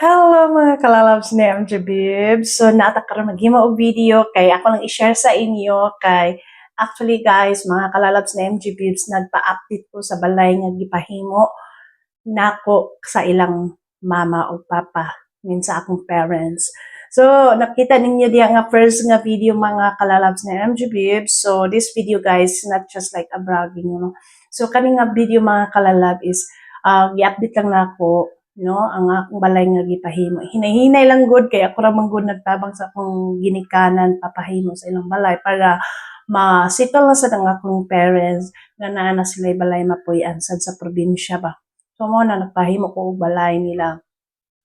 Hello mga kalalabs ni MJ Bibs. So naata karon maghimo og video kay ako lang i-share sa inyo kay actually guys mga kalalabs ni MJ Bibs nagpa-update ko sa balay nga gipahimo nako sa ilang mama o papa min sa akong parents. So nakita ninyo diha nga first nga video mga kalalabs ni MJ Bibs. So this video guys not just like a bragging So kani nga video mga kalalab is i-update lang nako no ang akong balay nga gipahimo hinay-hinay lang good kay ako ra man good nagtabang sa akong ginikanan papahimo sa ilang balay para ma-settle na sa akong parents nga naa na sila balay mapuy-an sad sa probinsya ba so mo na nagpahimo ko og balay nila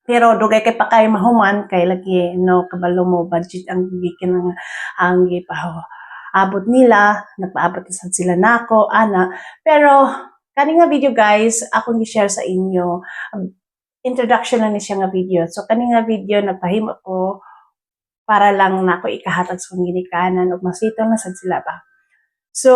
pero dugay kay pa kay mahuman kay lagi no kabalo mo budget ang gikin ang gipaho abot nila nagpaabot na sad sila nako ana pero kani nga video guys akong gi-share sa inyo introduction lang ni siya nga video. So, kani nga video, nagpahimo ko para lang na ako ikahatag sa kong ginikanan ug masito na sad sila ba. So,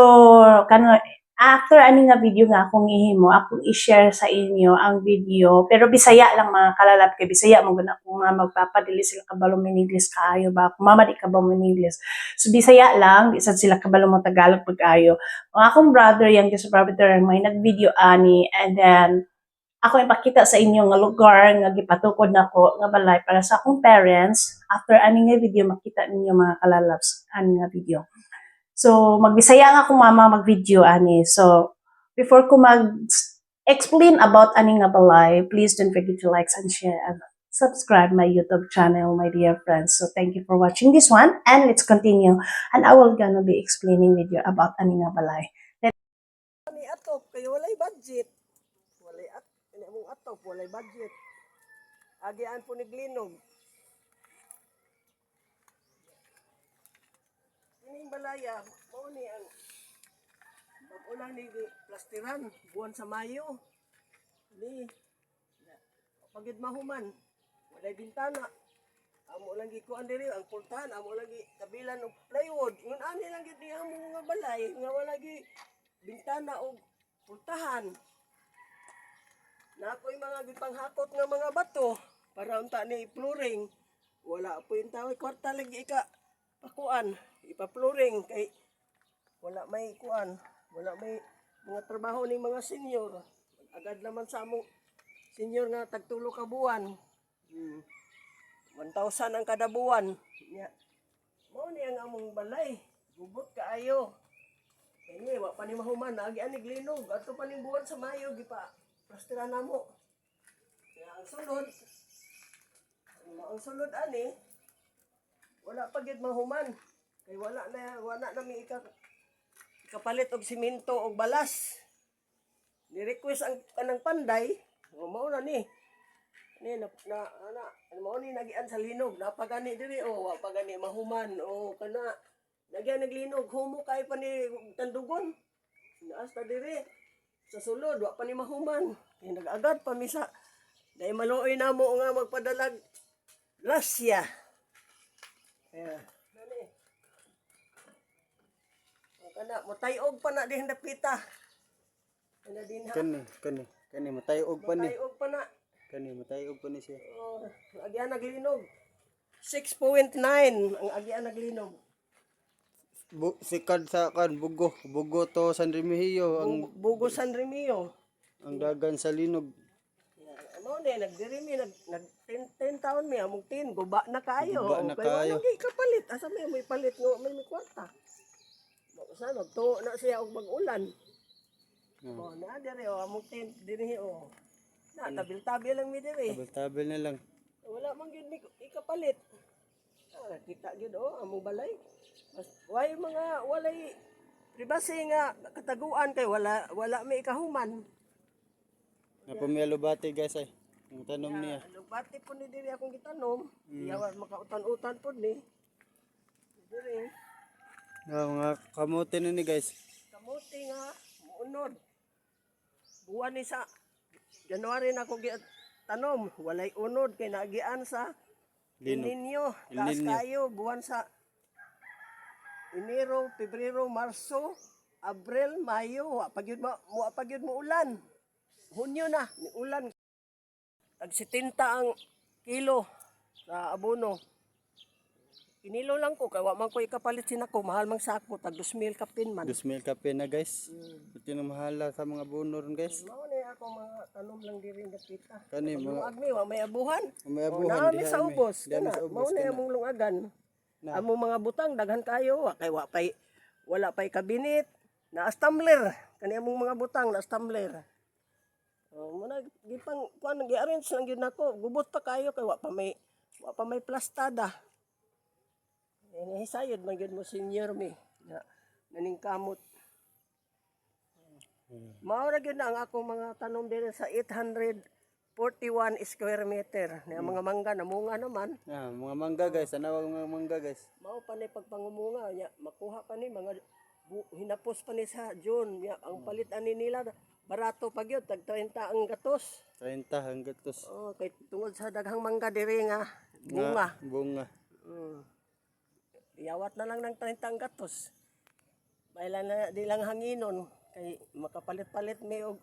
after ani nga video nga akong ihimo, akong i-share sa inyo ang video, pero Bisaya lang mga kalalab kay Bisaya mo guna kung magpapadili sila kabalo English kaayo ba, kung mama di ka ba English. So Bisaya lang, di sad sila kabalo mo Tagalog pag-ayo. Ang akong brother, youngest brother, may nag-video ani and then ako ipakita sa inyo nga lugar nga gipatukod nako nga balay para sa akong parents after ani nga video makita ninyo mga kalalabs ani nga video. So magbisaya nga akong mama mag-video ani. So before ko explain about ani nga balay, please don't forget to like and share and subscribe my YouTube channel, my dear friends. So thank you for watching this one and let's continue and I will gonna be explaining with you about ani nga balay. Ni atop kay walay budget. Walay mong atop walay budget. Agian po ni glinog. Ining balaya mo ni ang pag-ulang ni plastiran buwan sa Mayo. Ni pagid mahuman walay bintana. Amo lang gikuan diri ang pultahan, amo lang kabilan og plywood. Ngun ani lang gid niya mga balay nga wala gi bintana o pultahan. Na ako'y mga gipanghakot nga mga bato para unta ni flooring. Wala po yung tao kwarta lagi ika pakuan, ipa-flooring kay wala may kuan, wala may mga trabaho ni mga senior. Agad naman sa among senior nga tagtulo ka buwan. 1,000 ang kada buwan. Mao ni ang among balay. Gubot kaayo. Kini wa pa ni mahuman agi ani glinog adto pa ning buwan sa Mayo gipa plastira namo. Kaya ang sulod ani wala pa gid mahuman kay wala na mi ikapalit og simento og balas. Ni request ang kanang panday, mao na ni. Ni mao ni nagian sa linog, napagani diri wa pagani mahuman kana nagyan naglinog humo kay pa ni tandugon. Naasta diri sa sulod wa pa ni mahuman. Nag-agad pa misa. Dahil maluoy na mo nga magpadalag grasya. Dali. Kana motayog pa na dihin dapita. Kana din ha. Kani matayog pa ni. Motayog pa na. Kani matayog pa ni siya. Agyan naglinog. 6.9 ang agyan naglinog. Sikad sa bugo to San Remigio ang Bugo San Remigio. ang dagan sa linog. Ano ni nagdirimi nag 10 taon mi among tin guba na kayo. Guba na kayo. Kay kapalit asa may palit ngo may kwarta. Sa magtuo na siya og mag-ulan. Na dire among tin dinhi Na tabil-tabil lang mi dire. Tabil na lang. Wala man gyud mi ikapalit. Kita gyud among balay. Walay pribasi nga kataguan kay wala may ikahuman. Napamelo bati guys ay. Ang tanom niya. Lubati po ni diri akong gitanom. Iyawan makautan-utan po ni. Diri. Nga kamote na ni guys. Kamuti nga muunod. Buwan ni sa January na ako tanom. Walay unod kay nagian sa El Nino. Taas kayo buwan sa Enero, Pebrero, Marso, Abril, Mayo. Wa pagyud mo ulan. Hunyo na ni ulan. Tag 70 ang kilo sa abono. Kinilo lang ko kay wa man ko ikapalit sinako, mahal mang sako tag 2,000 kapin man. 2,000 kape na guys. Ito yung mahala sa mga bunor guys. Mao ni ako mga tanom lang diri nga pita. Kani Mga mga agmi wa may abuhan. may abuhan Naami diha sa may. ubos. Diha Kana sa ubos mao na kana. among lungagan. Na. Among mga butang daghan kayo wa kay wala pay kabinit. Na tumbler. Kani among mga butang na tumbler. Muna gipang kuan gi-arrange lang gyud nako. Gubot pa kayo kay wa pa may plastada. Sayod man gyud mo senior mi na naning kamot. Mao ra gyud na ang akong mga tanom diri sa 841 square meter. Na mga mangga namunga naman. Ah, mga mangga guys, anawag mga mangga guys. Mao pa ni pagpangumunga nya makuha pa ni mga hinapos pa ni sa June nya ang palit ani nila barato pa gyud tag 30 ang gatos. 30 hanggang tos. Oh, kay tungod sa daghang mangga diri nga bunga. Bunga. Iyawat na lang ng 30 ang gatos. Bailan na di lang hanginon kay makapalit-palit mi og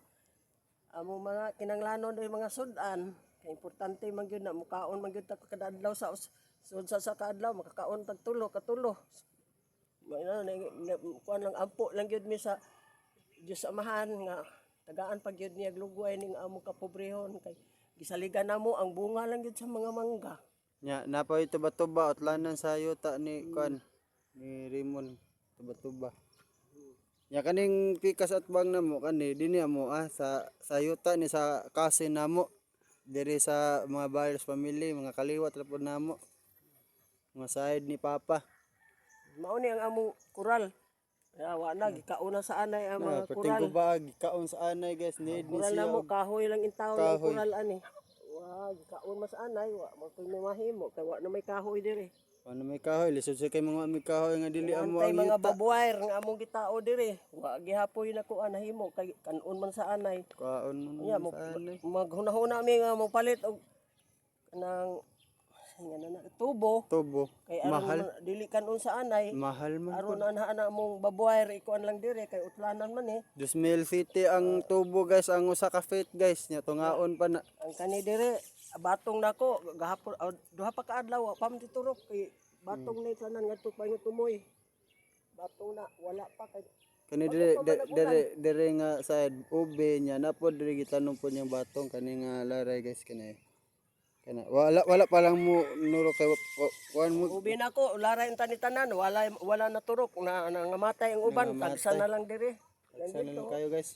amo mga kinanglanon ay mga sudan. Kay importante man gyud na mukaon man gyud ta kada adlaw sa sud sa kaadlaw makakaon tag katulo. Kuan lang ampo lang gyud mi sa Dios amahan nga tagaan pag gyud niya lugway ning amo kapobrehon kay gisaligan namo ang bunga lang gyud sa mga mangga. Nya napa ito tuba utlanan sa yuta ni kuan ni Rimon tuba. Nya kaning pikas at bang namo kani dinhi amo sa yuta ni sa kasin namo diri sa mga Byers family, mga kaliwat ra pud namo. Mga side ni Papa. Mao ni ang among kural. Wa na gikauna sa anay ang mga Pating kural. ko ba gikaon sa anay guys ni Kural siya. na mo kahoy lang intaw ng Kahoy. kural ani. Wa gikaon mas anay wa mo mahimo kay wa na may kahoy diri. Ano may kahoy lisod sa kay mga may kahoy nga dili amo Antay ang mga yuta. babuwire nga among gitao diri. Wa gihapoy na ko anahimo kay kanon man sa anay. Kaon mo Nya mo sa anay. maghunahuna mi nga mo palit og kanang tubo Tubo. kay Mahal. aron dili kanon sa anay. Mahal man Aron pud. ana mong babuwire ikuan lang diri kay utlanan man eh. 2,050 ang tubo guys, ang usa ka feet guys, nya tungaon pa na. Ang kani dire batong nako gahapon duha pa ka adlaw wa pa man titurok kay batong ni tanan ngadto pa nga tumoy. Batong na wala pa kay Kani dire nga side ube nya na pod dire gitanom pod yang batong kani nga laray guys kani. Kana wala pa lang mo nuro kay kuan mo ubi nako laray tani tanan wala na turok na nangamatay ang uban Nangamatay. tagsa na lang dire. sana lang kayo guys.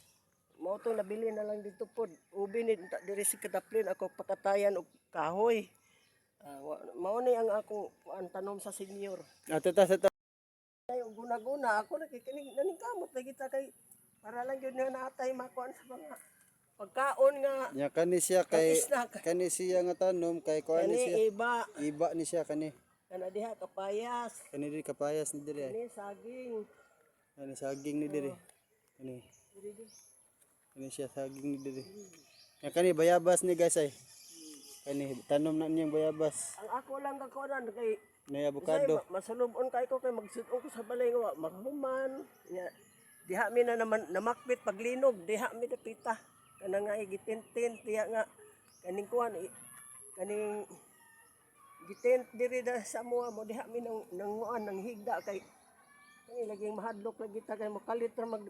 Mao to nabili na lang dito pod. Ubi ni diri si kadaplin ako pakatayan og kahoy. Mao ni ang akong tanom sa senior. Ato ta sa Ay guna-guna ako nakikinig naning kamot na kita kay para lang gyud nga natay makuan sa mga pagkaon nga nya kani siya kay snack. kani siya nga tanom kay kuan ni siya. Kani iba Iba ni siya kani. kana diha kapayas, Kani diri kapayas ni diri. kani saging. Kani saging ni diri. Kani. Kani siya saging ni diri. Nya kani bayabas ni guys ay. Kani tanom na niyang bayabas. Ang ako lang kakuan kay Nay avocado. masulubon kay ko kay magsuon ko sa balay nga maghuman. Nya diha mi na naman namakbit paglinog, diha mi dapita. Kana nga gitintin diha nga kaning kuan kaning gitent diri da sa mua mo diha mi nang nanguan nang higda kay kani laging mahadlok lagi ta kay mokalit ra mag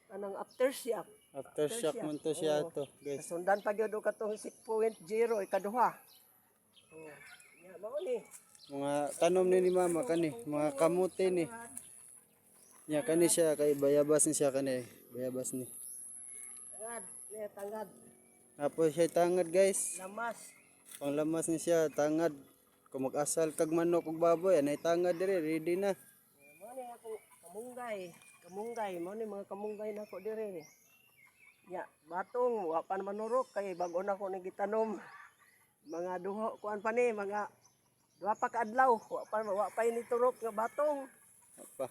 kanang aftershock. Aftershock man to siya to guys. Sundan pa gyud og katong 6.0 ikaduha. Ya mao ni. Mga tanom ni mama kani, mga kamote ni. Nya kani siya kay bayabas ni siya kani, bayabas ni. Tangad, Tapos siya tangad guys. lamas. Panglamas ni siya tangad. Kung mag-asal kag manok ug baboy, anay tangad diri, ready na. Mao ni ako kamunggay, mao ni mga kamunggay nako diri. Ya, batong wa pa naman nurok kay bag-o na ko gitanom. Mga duho kuan pa ni mga duha pa ka adlaw, wa pa ini turok nga batong. Apa?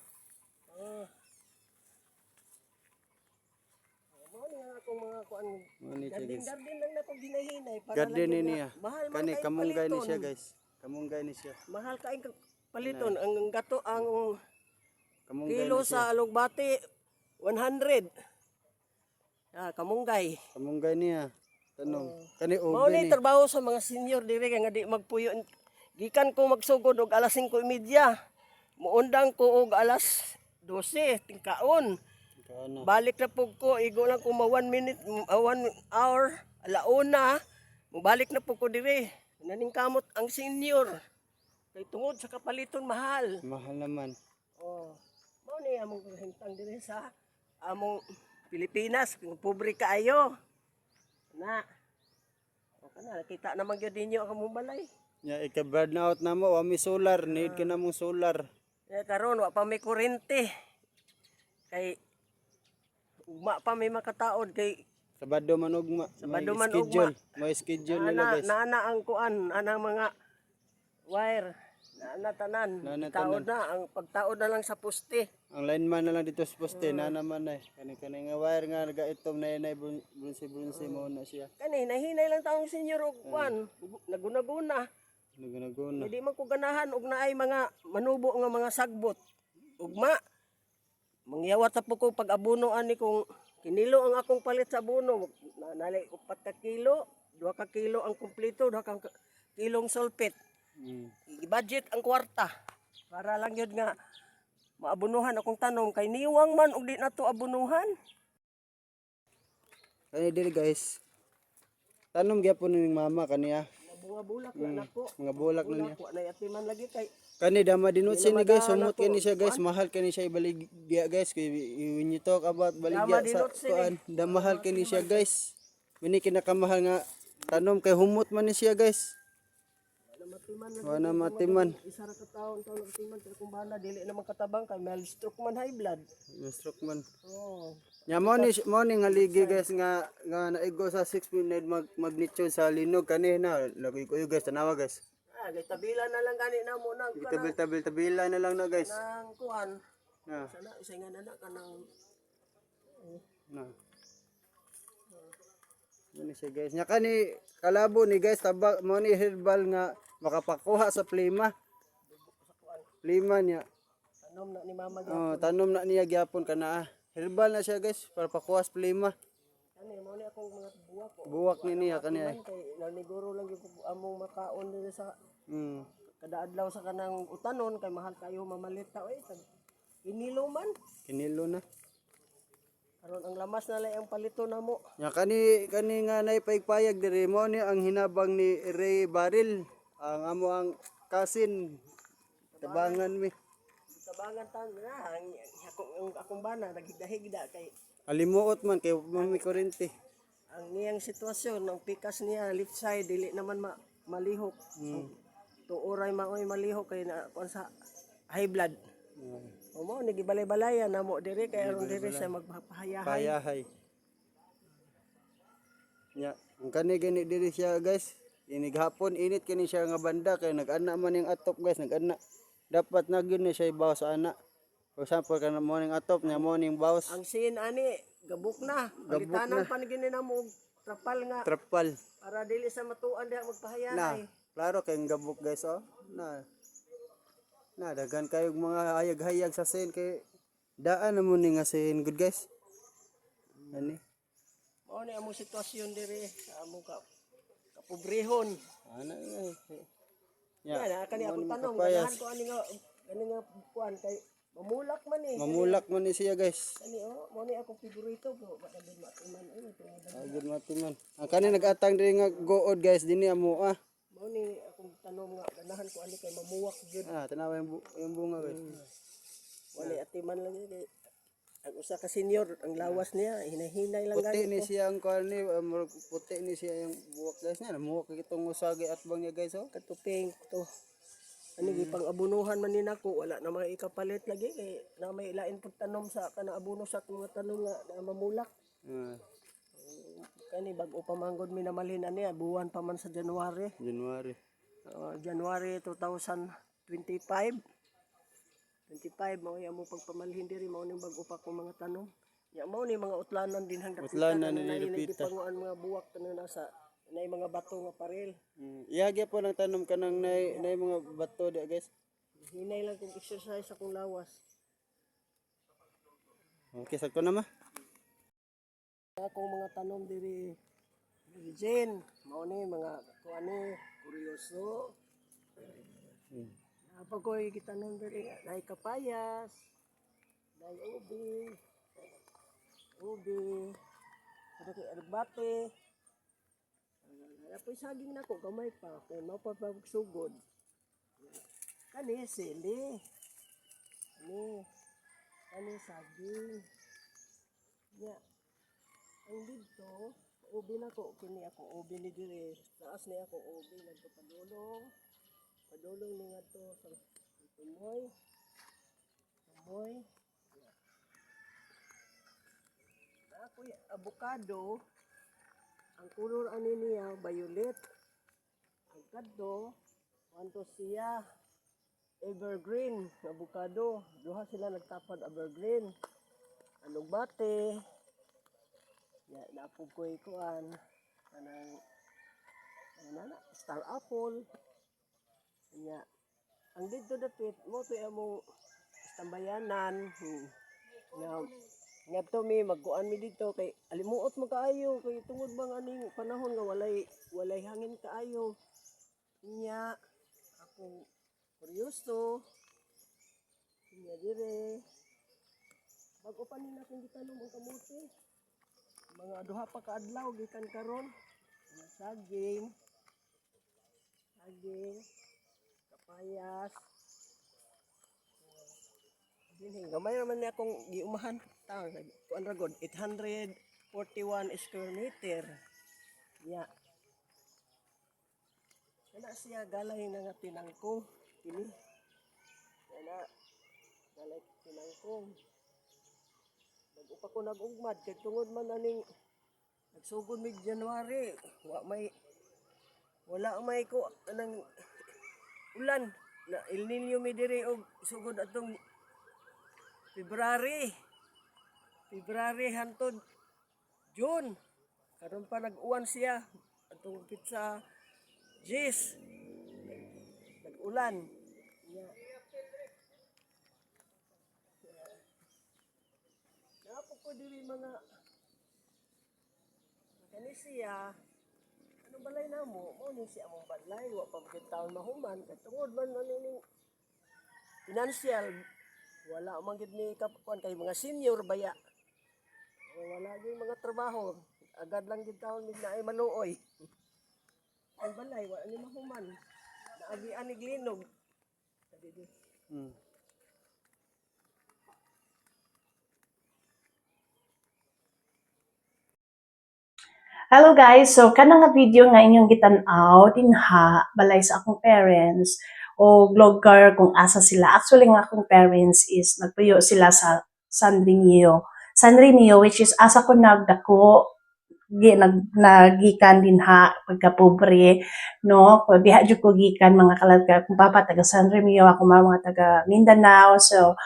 Mao ni nga akong mga kuan Mao ni siya guys. garden lang nako ginahinay para Garden lang yun niya. nga. Mahal man Kani kay kamunggay ni paliton. siya guys. Kamunggay ni siya. Mahal kay paliton ang gato ang Kamunggay kilo ni siya. sa alugbati 100. Kamunggay. Kamunggay niya. Tanom. Kani Mao ube ni ni. trabaho sa mga senior dire kay nga di magpuyo. Gikan ko magsugod og alas 5:30. Muundang ko og alas 12 tingkaon. Kana. Balik na pug ko, igo lang ko 1 minute, 1 hour, alauna. Mubalik na pug ko dire. Naning kamot ang senior. Kay tungod sa kapaliton mahal. Mahal naman. Oh. Mao ni among hintang dire sa among Pilipinas, kung pobre kaayo. Na. O kana nakita naman gyud ninyo ang among balay. Ya ika-burn out na mo, wa mi solar, need ka na mong solar. Karon wa pa may kuryente. Kay ugma pa may makataod kay Sabado man ugma. Sabado May man schedule. May schedule nila guys. naana ang kuan anang mga wire naana tanan. Naana Taod na ang pagtaod na lang sa poste. Ang lineman na lang dito sa poste, na naman ay. Kani nga wire nga nagaitom na inay brunsi mo na siya. Kani nahinay lang taong senior og kuan naguna-guna. Naguna-guna. Hindi man ko ganahan og naay mga manubo nga mga sagbot. Ugma mangyawat sa po ko pag abuno ani kung kinilo ang akong palit sa abono nalay 4 ka kilo, 2 ka kilo ang kumpleto, 2 ka kilong sulfate. I-budget ang kwarta para lang yun nga maabunuhan akong tanom kay niwang man og di na to abunuhan. Kani diri guys. Tanom gyapon ning mama kaniya. Mga bulak na nako. Mga bulak na niya. Wa na yatiman lagi kay Kani dama dinot Di ni na guys, madahan sumot ako. kani siya guys, mahal kani siya ibaligya guys. Kay when you talk about baligya Dama sa dinot sini. kuan, da mahal kani siya guys. Mini kinakamahal nga tanom kay humot man ni siya guys. matiman Wa na matiman. isa ra ka taon nagtiman pero kung bana dili naman katabang kay mild stroke man high blood. Stroke man. Oh. Nya mo ni nga ligi guys nga naigo sa 6 minute magnitude sa linog kani na lagi ko guys tanawa guys. Kay tabila na lang gani na mo nang Tabila na lang na guys. nang kuan. Na. Sana isa nga na kanang Na. Ano siya guys. Nya kani kalabo ni guys tabak mo ni herbal nga makapakuha sa plima. Plima niya. tanom na ni mama Oh, tanom na niya gyapon kana. Herbal na siya guys para pakuha sa plima. Kani mo ni akong mga buwak ko. Buwak ni niya kani ay. Kay naniguro lang gyud ko among makaon diri sa Mm. kada adlaw sa kanang utanon kay mahal kayo mamalit ta oy. Inilo man. Kinilo na. Karon ang lamas na lang ang palito na mo. Nya kani nga naipaypayag diri mo ni ang hinabang ni Ray Baril. Ang amo ang kasin tabangan mi. Tabangan tan na akong bana naghigda-higda kay Alimuot man kay mami kurente. ang niyang sitwasyon ang pikas niya left side dili naman malihok. Tuoray maoy malihok kay na kuan sa high blood. O mo nagibalay-balayan na mo diri kay aron diri sa magpapahayahay. Payahay. Nya ang kani gani diri siya guys. Inig hapon init kani siya nga banda kay nag-ana man yung atop guys, nag-ana. Dapat na gyud ni siya ibaw sa ana. For example kana morning atop nya morning bawas. Ang sin ani gabuk na. Palitanan pa ni gini na mo og trapal nga Trapal. para dili sa matuan diha Na, magpahayahay. klaro kay gabok guys oh. Na daghan kayog mga hayag-hayag sa sin kay daan na mo ni nga sin good guys. Ani. Mao ni among sitwasyon diri sa among kapobrehon. Ana Ya, na kani akong tanong, makapayas. ganahan ko ani nga kuan kay mamulak man eh. Mamulak man ni siya guys. Kani mao ni akong paborito ko, baka din matiman ay Agad matiman. Ang kani nag-atang diri nga good guys dinhi amo ah. mao ni akong tanong nga ganahan ko ani kay mamuwak gyud. Tanawa yung bunga guys. Wala atiman lang yun kay ang usa ka senior ang lawas niya hinahinay lang Puti gani ni ko. siya ang kuan ni puti ni siya yung buwak guys niya. Namuwak kitong usagi at bang niya guys oh. Katuping to. Ani gipang abunuhan man ni nako wala na may ikapalit lagi kay na may lain pud tanom sa kana abuno sa mga tanom nga na mamulak. Ah, Kani bag-o pa manggod mi namalhin ani buwan pa man sa January. January. January 2025. 25 mao yung pagpamalhin diri mao ning bag-o pa kong mga tanom. Ya mao ni mga utlanan din hanggang Utlanan ni Lupita. Panguan mga buwak tanan nasa nay mga bato nga parel. Iyagya po ng tanom ka ng nay mga bato di guys. Hinay lang kung exercise akong lawas. Okay, sakto na ma. Akong mga tanom diri Virgin, mao ni mga kuan ni kuryoso. Apa ko kita nun diri, dai kapayas, dai ubi, ada kay agbate. Apoy saging nako gamay pa, kay mao pa pagsugod. Kani sili. Kani saging. Ya. Ang dito, ubi na ko kini ako ubi ni dire. Taas ni ako ubi nagpadulong. Padulong ni ngadto sa tumoy. Tumoy. Ako avocado. Ang kulor ani niya violet. Ang kadto anto siya evergreen avocado. Duha sila nagtapad evergreen. Anong bate? Ya, napugoy kuan kanang star apple. Ya. Ang dito dapit mo to among tambayanan. Nga to mi magkuan mi dito kay alimuot mo kaayo kay tungod bang aning panahon nga walay hangin kaayo. Nya ako kuryoso. Nya dire. Bago pa nila kung gitanom ang kamuti. Mga duha pa ka adlaw gikan karon. Mga saging, kapayas. Dinhi gamay naman ni akong giumahan. Taw kuan ra gud 841 square meter. Ya. Kana siya galay na nga tinangkong kini. Kana galay tinangkong. Bago pa ko nag-ugmad kay tungod man aning nagsugod mig January, wala may ko anang ulan na El Nino mi diri og sugod atong February hantod June. Karon pa nag-uwan siya atong pizza Jis. Nag-ulan. Napo ko diri mga kani siya ano balay namo mo ni siya among balay wa pa gyud taon mahuman kay tungod man ani financial wala man gyud ni kapuan kay mga senior baya wala gyud mga trabaho agad lang gyud taon mig naay maluoy ang balay wa ni mahuman naagi ani glinog Hello guys, so kanang nga video nga inyong gitan-aw dinha balay sa akong parents o vlogger kung asa sila. Actually nga akong parents is nagpuyo sila sa San Remio. San Remio which is asa ko nagdako nagikan dinha pagkapobre no ko diha jud ko gikan mga kalagka kung papa taga San Remio ako mga taga Mindanao so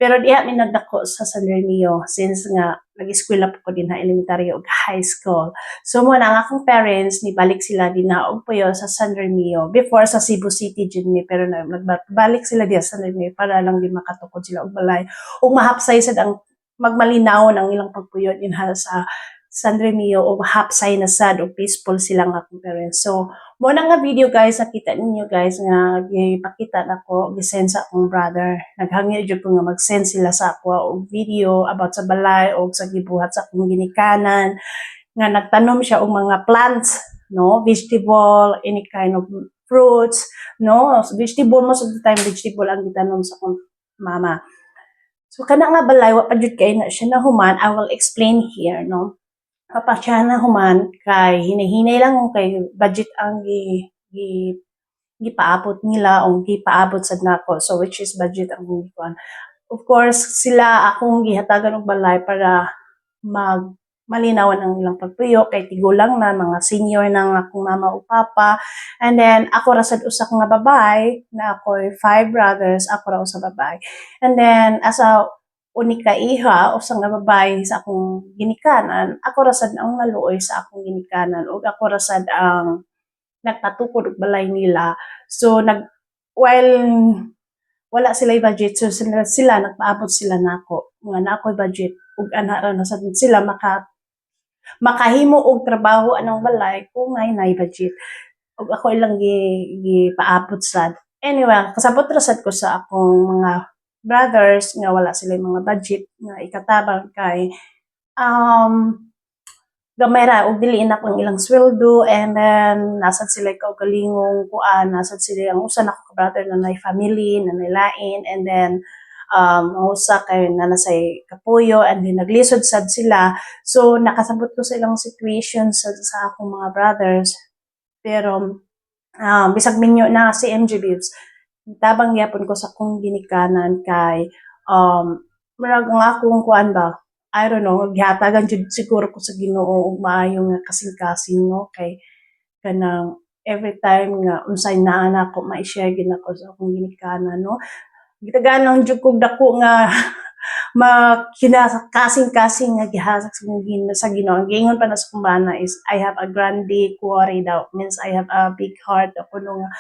pero diha mi nagdako sa San Remio since nga nag-eskwela po ko din ha elementary ug high school. So mo na ang akong parents ni balik sila din na og puyo sa San Remio before sa Cebu City jud ni pero nagbalik sila diha sa San Remio para lang din makatukod sila og balay ug mahapsay sad ang magmalinaw ang ilang pagpuyo din ha sa San Remio o hapsay na sad o peaceful sila nga akong parents. So mo na nga video guys nakita ninyo guys nga gipakita nako gisend sa akong brother naghangyo jud ko nga mag-send sila sa ako og video about sa balay o sa gibuhat sa akong ginikanan nga nagtanom siya og mga plants no vegetable any kind of fruits no vegetable most of the time vegetable ang gitanom sa akong mama. So kana nga balay wa pa jud kay na siya nahuman I will explain here no siya na human kay hinahinay lang kay budget ang gipaabot nila o gipaabot sad nako so which is budget ang gikuan. Of course sila akong gihatagan og balay para malinawan ang ilang pagpuyo kay tigulang na mga senior na akong mama o papa and then ako ra sad usa nga babay na ako'y 5 brothers ako ra usa babay and then as a unika iha usa nga babay sa akong ginikanan ako ra sad ang naluoy sa akong ginikanan ug ako ra sad ang nagpatukod og balay nila so while wala sila budget so sila nagpaabot sila nako nga na ako'y budget ug ana ra na sad sila makahimo og trabaho anang balay kung nay budget. Ug ako ilang gipaabot sad. Anyway, kasabot ra sad ko sa akong mga brothers nga wala sila mga budget nga ikatabang kay um gamay ra og dili na ang ilang sweldo, and then nasad sila kaugalingong kuan, nasad sila ang usa na ko ka brother na nay family na nilain, and then ang usa kay nanasay kapuyo, and then naglisod sad sila. So nakasabot ko sa ilang situation sa akong mga brothers, pero bisag minyo na si MG Bibs, tabang gyapon ko sa kong ginikanan kay murag nga akong kuan ba, I don't know, gihatagan jud siguro ko sa Ginoo og maayo nga kasing-kasing, no, kay kanang every time nga unsay naa nako ma-share gid nako sa akong ginikanan, no. Gitagaan lang jud kog dako nga kasing-kasing nga gihasak sa Ginoo. Ang giingon pa na sa kumbana is I have a grande quarry daw, means I have a big heart ako nga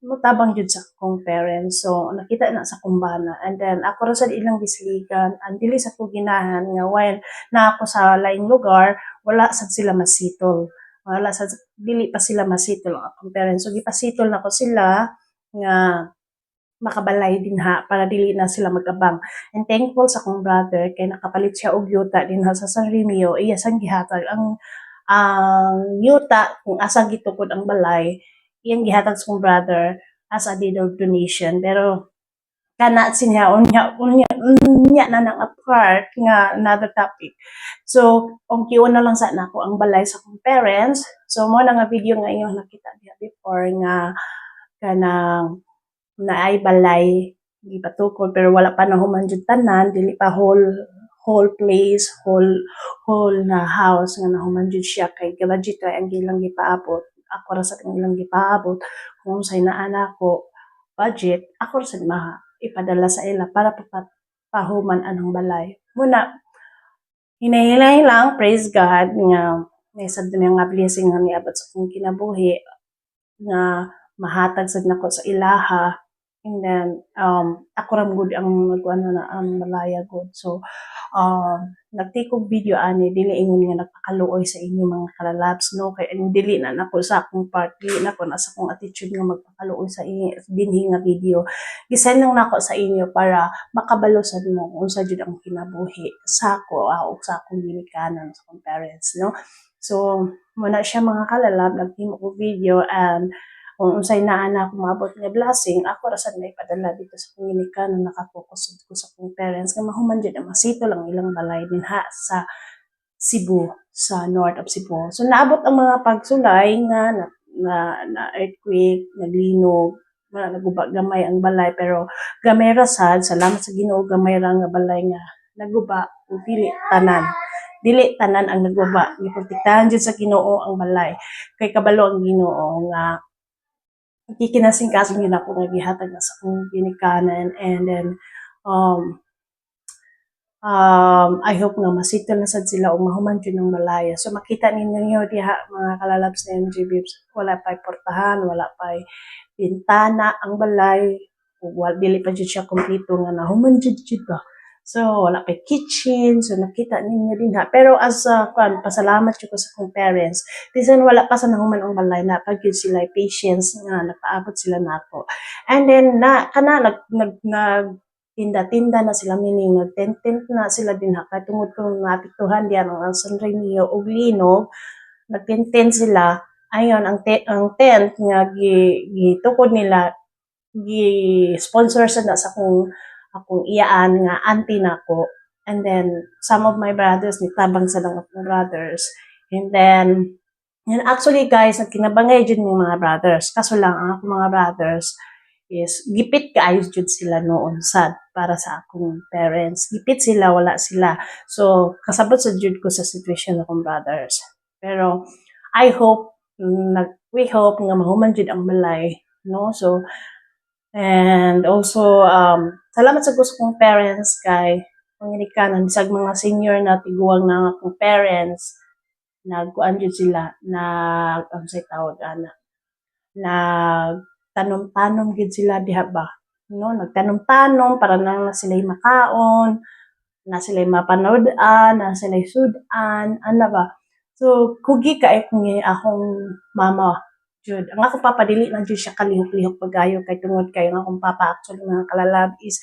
mutabang jud sa akong parents. So nakita na sa kumbana, and then ako ra sad ilang gisligan, and dili sa ko ginahan nga while na ako sa laing lugar wala sad sila masitol. Wala sad, dili pa sila masitol ang akong parents. So gipasitol nako sila nga makabalay dinha para dili na sila mag-abang. And thankful sa akong brother kay nakapalit siya og yuta dinha sa San Remio. Iya sang gihatag ang yuta kung asa gitukod ang balay, iyang gihatag sa akong brother as a deed of donation. Pero kana sinya unya na nang apart nga another topic. So ang kiwa na lang sa nako ang balay sa akong parents. So mo na nga video nga inyo nakita diha before nga kanang naay balay gipatukod pero wala pa nahuman jud tanan, dili pa whole place, whole na house nga nahuman jud siya kay budget ra ang ilang gipaabot. Ako ra sa ilang gipaabot kung unsay naa nako budget, ako ra sad ipadala sa ila para pahuman anang balay. Muna hinay lang, praise God nga naisad nga blessing nga niabot sa akong kinabuhi nga mahatag sad nako sa ilaha, and then ako ra gud ang nagkuan na ang malaya gud. So nagtikog video ani dili ingon nga nagpakaluoy sa inyo mga kalalabs, no, kay dili na nako sa akong part, dili na ko na sa akong attitude nga magpakaluoy sa inyo dinhi nga video. Gisend lang nako sa inyo para makabalo sad mo kung unsa jud ang kinabuhi sa ako o sa akong ginikanan sa akong parents, no. So muna siya mga kalalab, nagtimo ko video, and kung unsay naa na akong maabot nga blessing, ako ra sad may padala dito sa komunika na nakapokus ko sa akong parents nga mahuman jud ang masito lang ilang balay dinha sa Cebu, sa north of Cebu. So naabot ang mga pagsulay nga na earthquake, naglinog, naguba gamay ang balay, pero gamay ra sad, salamat sa Ginoo, gamay ra nga balay nga naguba, ug dili tanan ang naguba, giprotektahan jud sa Ginoo ang balay kay kabalo ang Ginoo nga kikinasing-kasing yun ako nga gihatag na sa akong ginikanan, and then I hope nga masitol na sad sila o mahuman jud ng malaya. So makita ninyo diha mga kalalabs na MG Bibs, wala pa'y portahan, wala pa'y bintana ang balay, ug dili pa jud siya kompleto nga nahuman jud ba. So wala pa'y kitchen, so nakita ninyo dinha. Pero as pasalamat jud ko sa akong parents, bisan wala pa sa nahuman ang balay, napag yun sila patience nga nagpaabot sila nako. And then tinda-tinda na sila, meaning nag-tent na sila dinha kay tungod kung naapektuhan diyan ang San Remio og linog, nag-tent sila. Ayon ang tent nga gitukod nila, gi-sponsor sa akong iyaan nga auntie nako. And then some of my brothers nitabang sa lang akong brothers. And then actually guys, nagkinabangay jud ng mga brothers. Kaso lang ang akong mga brothers is gipit kaayo jud sila noon sad para sa akong parents. Gipit sila, wala sila. So kasabot sa jud ko sa situation ng akong brothers. Pero we hope nga mahuman jud ang balay, no? So and also salamat sa gusto kong parents kay pangilikanan bisag mga senior na tiguang na akong parents, nagkuan jud sila, ang say tawag ana, nagtanom-tanom gid sila diha ba, no, nagtanom-tanom para na sila makaon, na sila mapanood-an, na sila sudan, ana ba. So kugi kay akong mama jud. Ang akong papa dili na jud siya kalihok-lihok pagayo kay tungod kay ang akong papa actually mga kalalab is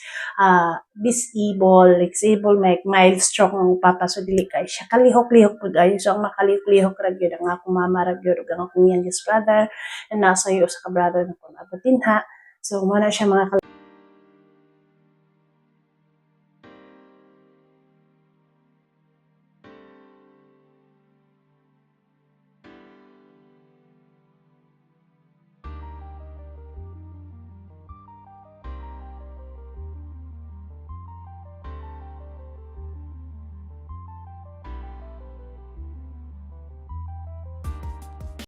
disabled, may mild stroke ang papa so dili kay siya kalihok-lihok pagayo. So ang makalihok-lihok ra gyud ang akong mama ra gyud ug ang akong youngest brother and nasa iyo sa ka brother na kon abutinha. So mo na siya mga